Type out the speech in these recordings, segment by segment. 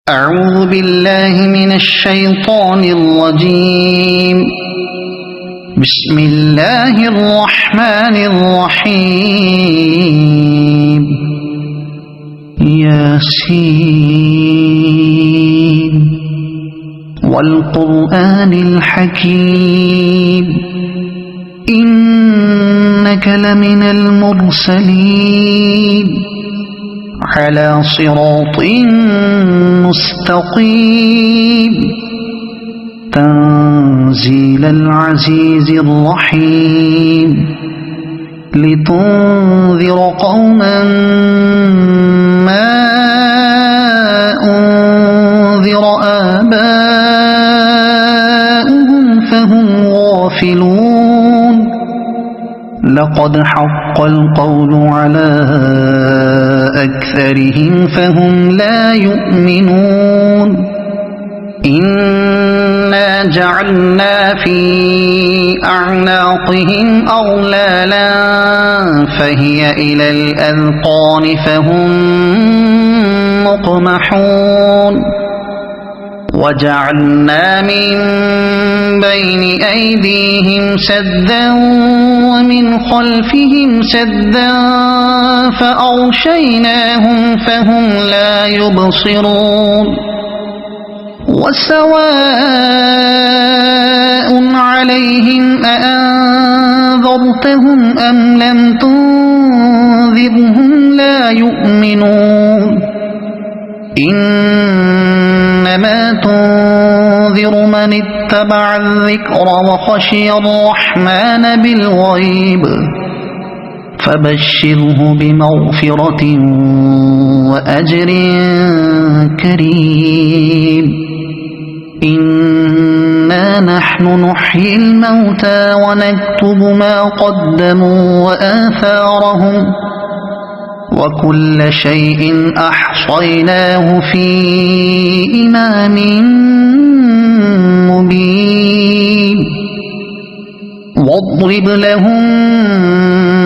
أعوذ بالله من الشيطان الرجيم. بسم الله الرحمن الرحيم. ياسين والقرآن الحكيم إنك لمن المرسلين على صراط مستقيم تنزيل العزيز الرحيم لتنذر قوما ما أنذر آباؤهم فهم غافلون لقد حق القول على أكثرهم فهم لا يؤمنون إنا جعلنا في أعناقهم أغلالا فهي إلى الأذقان فهم مقمحون وجعلنا من بين أيديهم سدا ومن خلفهم سدا فأغشيناهم فهم لا يبصرون وسواء عليهم أأنذرتهم أم لم تنذرهم لا يؤمنون إنما تنذر من اتبع الذكر وخشي الرحمن بالغيب فبشره بمغفرة وأجر كريم إنا نحن نحيي الموتى ونكتب ما قدموا وآثارهم وكل شيء أحصيناه في إمام مبين واضرب لهم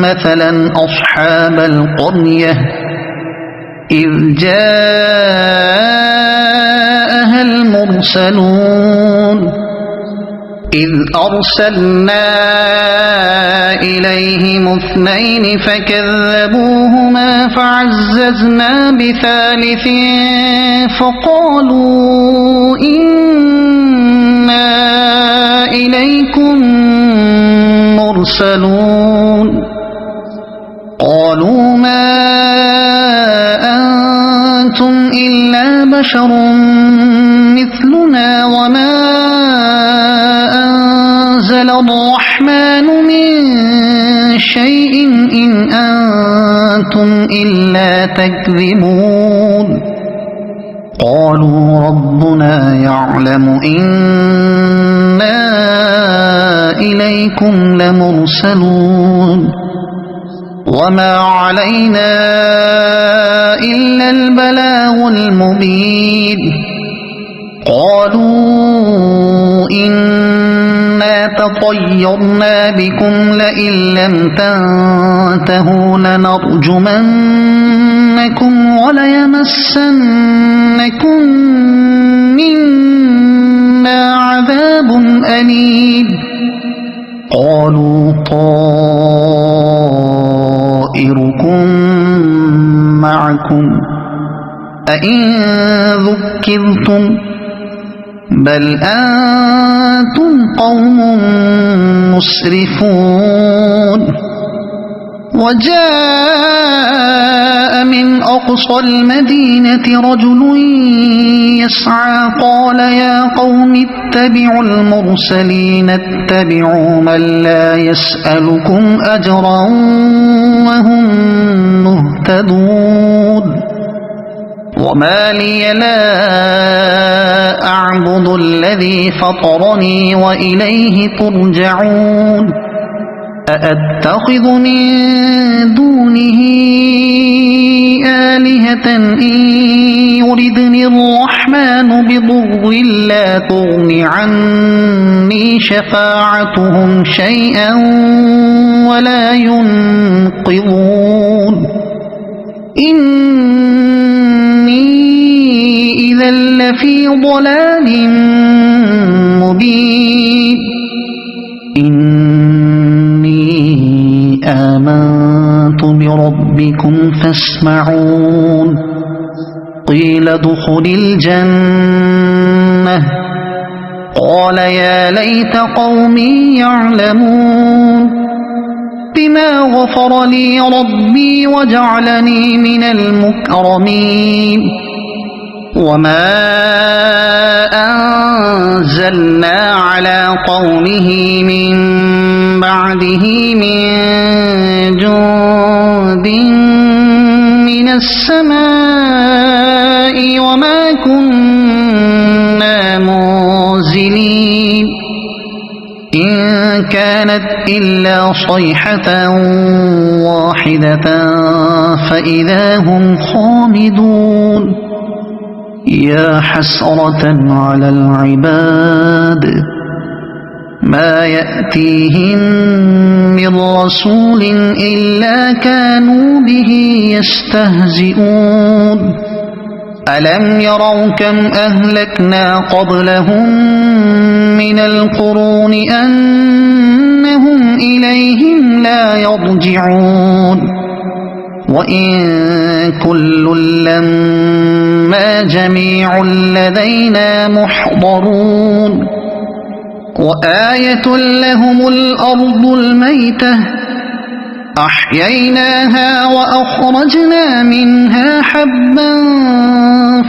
مثلا أصحاب القرية إذ جاءها المرسلون إذ أرسلنا إليهم اثنين فكذبوهما فعززنا بثالث فقالوا إنا إليكم مرسلون قالوا ما أنتم إلا بشر مثلنا وما أنزل الرحمن من شيء إن أنتم إلا تكذبون قالوا ربنا يعلم إنا إليكم لمرسلون وما علينا إلا البلاغ المبين قالوا إنا تطيرنا بكم لئن لم تنتهوا لنرجمنكم وليمسنكم منا عذاب أليم قالوا طائركم معكم أئن ذكرتم بل أنتم قوم مسرفون وجاء من أقصى المدينة رجل يسعى قال يا قوم اتبعوا المرسلين اتبعوا من لا يسألكم أجرا وهم مهتدون وما لي لا أعبد الذي فطرني وإليه ترجعون أأتخذ من دونه آلهة إن يردني الرحمن بضر لا تغن عني شفاعتهم شيئا ولا ينقذون إني إذا لفي ضلال مبين إني آمنت بربكم فاسمعون قيل ادخل الجنة قال يا ليت قومي يعلمون بما غفر لي ربي وجعلني من المكرمين وما أنزلنا على قومه من بعده من جند من السماء وما كنا منزلين إن كانت إلا صيحة واحدة فإذا هم خامدون يا حسرة على العباد ما يأتيهم من رسول إلا كانوا به يستهزئون ألم يروا كم أهلكنا قبلهم من القرون أنهم إليهم لا يرجعون وإن كل لما جميع لدينا محضرون وآية لهم الأرض الميتة أحييناها وأخرجنا منها حبا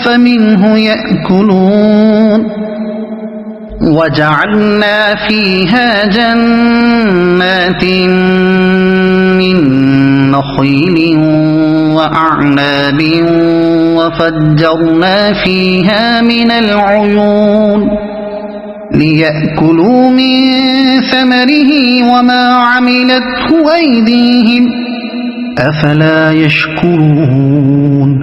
فمنه يأكلون وجعلنا فيها جنات من نخيل وأعناب وفجرنا فيها من العيون ليأكلوا من ثمره وما عملته أيديهم أفلا يشكرون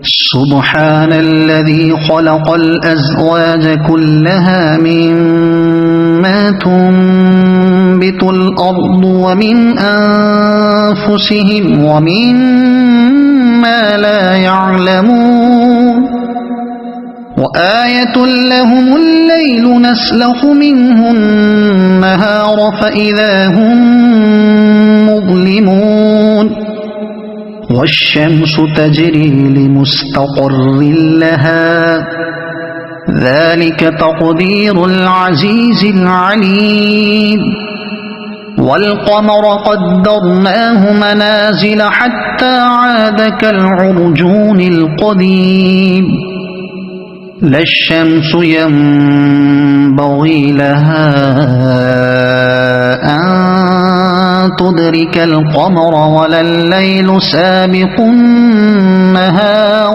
سبحان الذي خلق الأزواج كلها مما تنبت الأرض ومن أنفسهم ومما لا يعلمون وآية لهم الليل نسلخ منه النهار فإذا هم مظلمون والشمس تجري لمستقر لها ذلك تقدير العزيز العليم والقمر قدرناه منازل حتى عاد كالعرجون القديم لا الشمس ينبغي لها أن تدرك القمر ولا الليل سابق النهار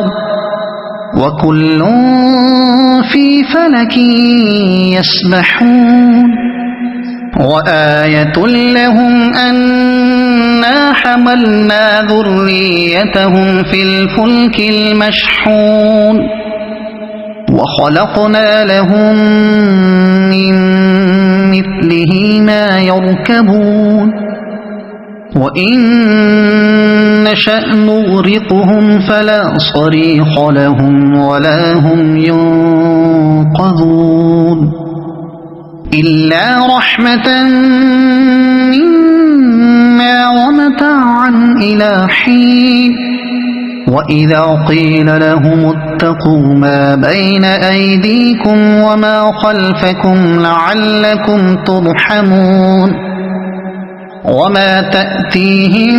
وكل في فلك يسبحون وآية لهم أنا حملنا ذريتهم في الفلك المشحون وخلقنا لهم من مثله ما يركبون وإن نشأ نغرقهم فلا صريخ لهم ولا هم ينقذون إلا رحمة منا ومتاعا إلى حين وإذا قيل لهم اتقوا ما بين أيديكم وما خلفكم لعلكم ترحمون وما تأتيهم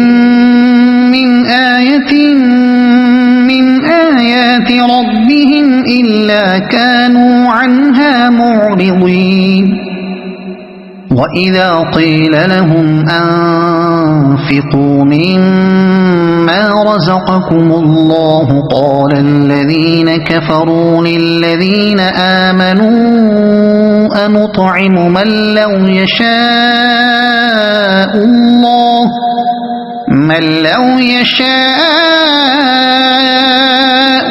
من آية من آيات ربهم إلا كانوا عنها معرضين وإذا قيل لهم أنفقوا مما رزقكم الله قال الذين كفروا للذين آمنوا أنطعم من لو يشاء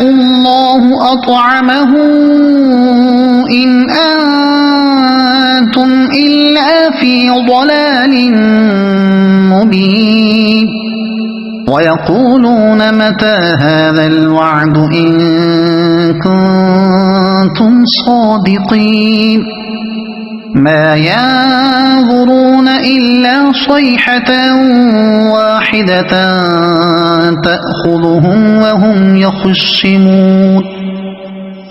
الله أطعمه إن أنتم إلا في ضلال مبين ويقولون متى هذا الوعد إن كنتم كنتم صادقين ما ينظرون إلا صيحة واحدة تأخذهم وهم يخصمون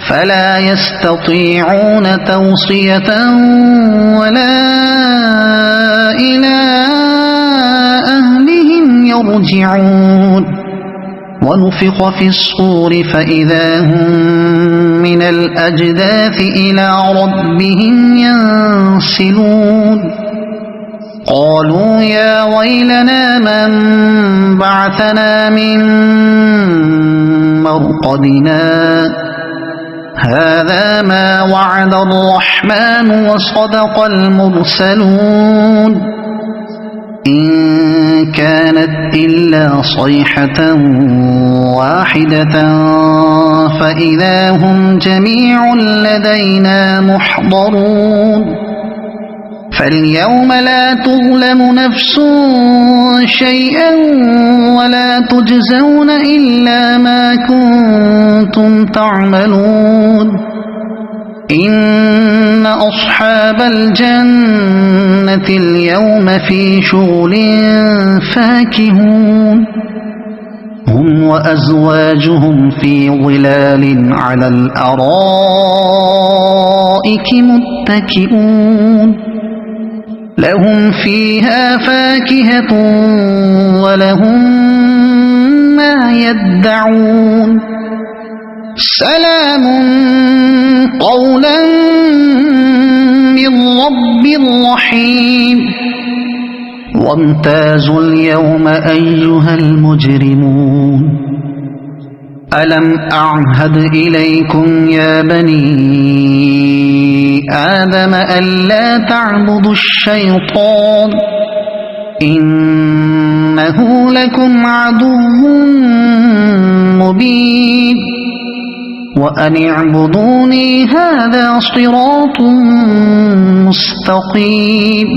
فلا يستطيعون توصية ولا إلى أهلهم يرجعون ونفخ في الصور فإذا هم من الأجداث إلى ربهم ينسلون قالوا يا ويلنا من بعثنا من مرقدنا هذا ما وعد الرحمن وصدق المرسلون إن كانت إلا صيحة واحدة فإذا هم جميع لدينا محضرون فاليوم لا تظلم نفس شيئا ولا تجزون إلا ما كنتم تعملون إن أصحاب الجنة اليوم في شغل فاكهون هم وأزواجهم في ظلال على الأرائك متكئون لهم فيها فاكهة ولهم ما يدعون سلام قولا من رب رحيم وامتازوا اليوم أيها المجرمون ألم أعهد إليكم يا بني آدم ألا تعبدوا الشيطان إنه لكم عدو مبين وأن اعبدوني هذا صراط مستقيم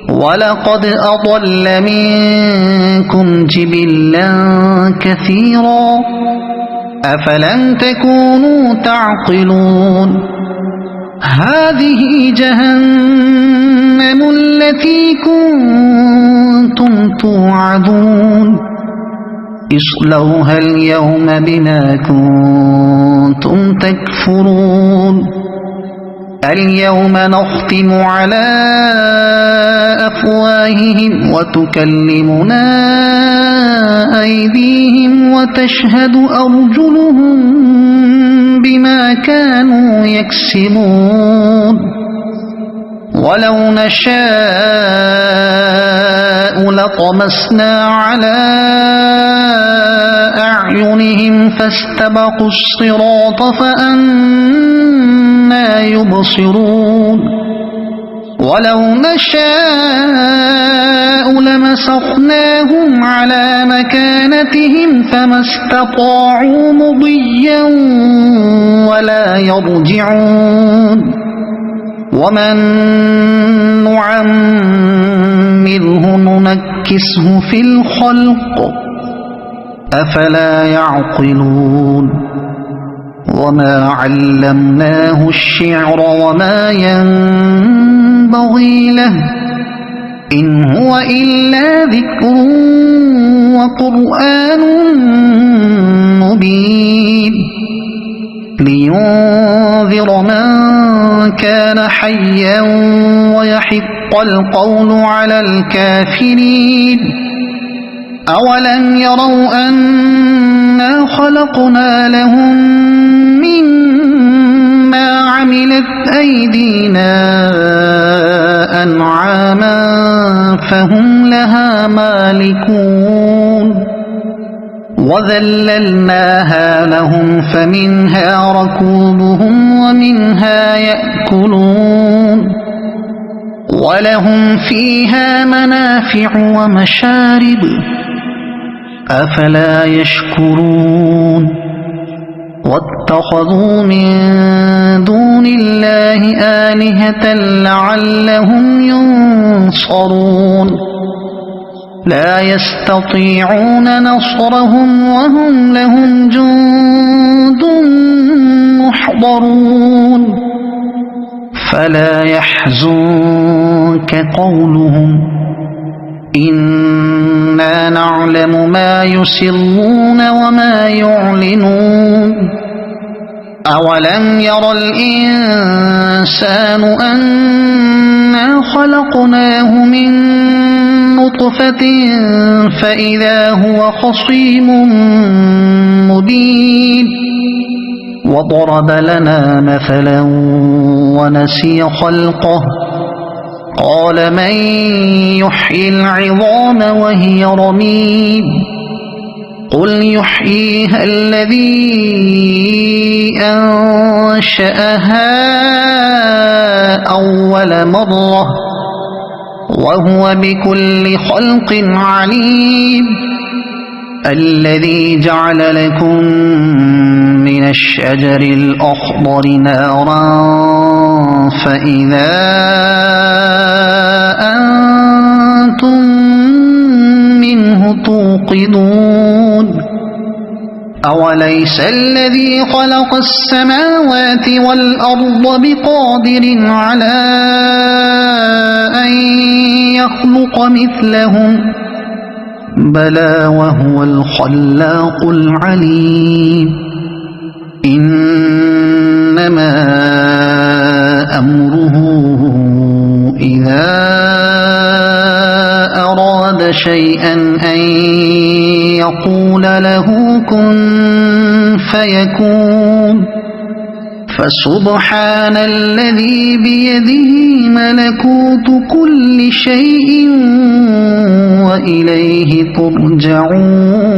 ولقد أضل منكم جبلا كثيرا أفلم تكونوا تعقلون هذه جهنم التي كنتم توعدون اصلوها اليوم بما كنتم تكفرون اليوم نختم على أفواههم وتكلمنا أيديهم وتشهد أرجلهم بما كانوا يكسبون ولو نشاء لطمسنا على أعينهم فاستبقوا الصراط فأنى يبصرون ولو نشاء لمسخناهم على مكانتهم فما استطاعوا مضيا ولا يرجعون ومن نعمره ننكسه في الخلق أفلا يعقلون وما علمناه الشعر وما ينبغي له إن هو إلا ذكر وقرآن مبين لينذر من كان حيا ويحق القول على الكافرين أولم يروا أنا خلقنا لهم مما عملت أيدينا أنعاما فهم لها مالكون وذللناها لهم فمنها ركوبهم ومنها يأكلون ولهم فيها منافع ومشارب أفلا يشكرون واتخذوا من دون الله آلهة لعلهم ينصرون لا يستطيعون نصرهم وهم لهم جند محضرون يحضرون فلا يحزنك قولهم إنا نعلم ما يسرون وما يعلنون أولم ير الإنسان أنا خلقناه من نطفة فإذا هو خصيم مبين وضرب لنا مثلا ونسي خلقه قال من يحيي العظام وهي رميم قل يحييها الذي أنشأها أول مرة وهو بكل خلق عليم الذي جعل لكم من الشجر الأخضر نارا فإذا أنتم منه توقدون أوليس الذي خلق السماوات والأرض بقادر على أن يخلق مثلهم بلى وهو الخلاق العليم إنما أمره إذا أراد شيئا أن يقول له كن فيكون فسبحان الذي بيده ملكوت كل شيء وإليه ترجعون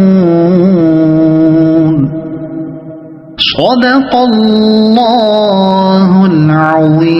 صدق الله العظيم.